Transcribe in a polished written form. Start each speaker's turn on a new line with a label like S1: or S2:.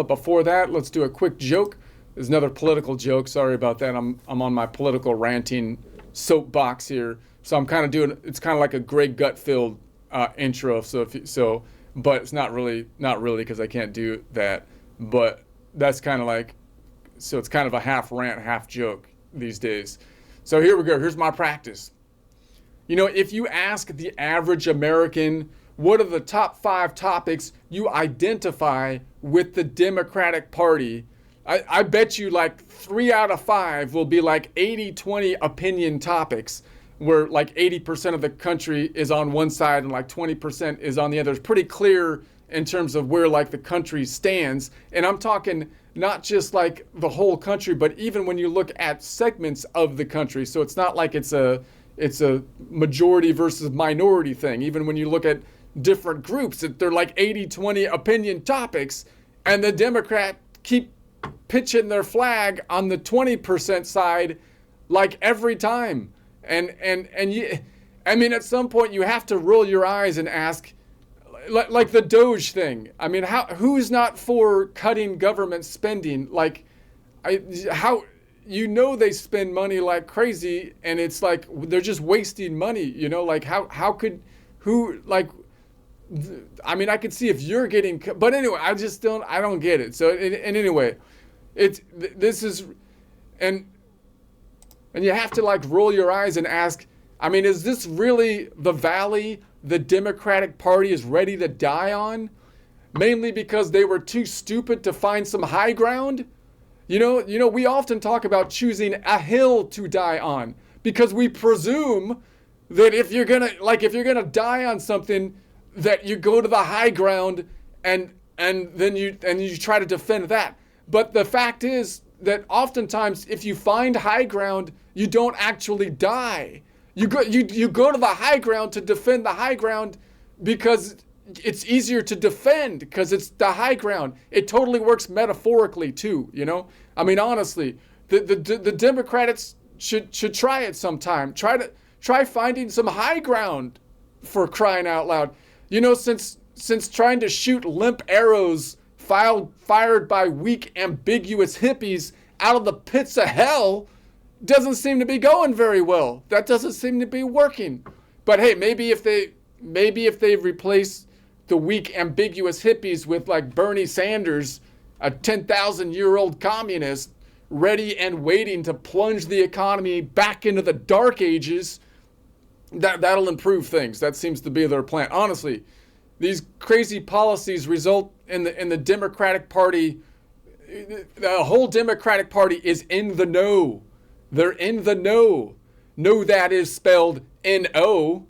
S1: But before that, let's do a quick joke. There's another political joke. Sorry about that. I'm on my political ranting soapbox here. So I'm kind of doing. It's kind of like a Greg Gutfeld intro. But it's not really because I can't do that. But that's kind of like, so it's kind of a half rant, half joke these days. So here we go. Here's my practice. If you ask the average American, what are the top 5 topics you identify with the Democratic Party, I bet you like 3 out of 5 will be like 80-20 opinion topics, where like 80% of the country is on one side and like 20% is on the other. It's pretty clear in terms of where like the country stands. And I'm talking not just like the whole country, but even when you look at segments of the country. So it's not like it's a majority versus minority thing. Even when you look at different groups, they're like 80-20 opinion topics, and the Democrat keep pitching their flag on the 20% side like every time. And you, I mean, at some point you have to roll your eyes and ask, like the Doge thing. I mean, who's not for cutting government spending? Like, they spend money like crazy, and it's like they're just wasting money. Like how could I mean, I could see if you're getting, but anyway, I don't get it. So and anyway, and you have to like roll your eyes and ask, I mean, is this really the valley the Democratic Party is ready to die on? Mainly because they were too stupid to find some high ground? We often talk about choosing a hill to die on, because we presume that if you're gonna die on something, that you go to the high ground and then you try to defend that. But the fact is that oftentimes, if you find high ground, you don't actually die. You go to the high ground to defend the high ground, because it's easier to defend because it's the high ground. It totally works metaphorically too, I mean, honestly, the Democrats should try it sometime. Try finding some high ground, for crying out loud. Since trying to shoot limp arrows fired by weak, ambiguous hippies out of the pits of hell doesn't seem to be going very well. That doesn't seem to be working. But hey, maybe if they replace the weak, ambiguous hippies with like Bernie Sanders, a 10,000-year-old communist, ready and waiting to plunge the economy back into the dark ages, that'll improve things. That seems to be their plan. Honestly, these crazy policies result in the Democratic Party. The whole Democratic Party is in the know. They're in the know. Know that is spelled N-O.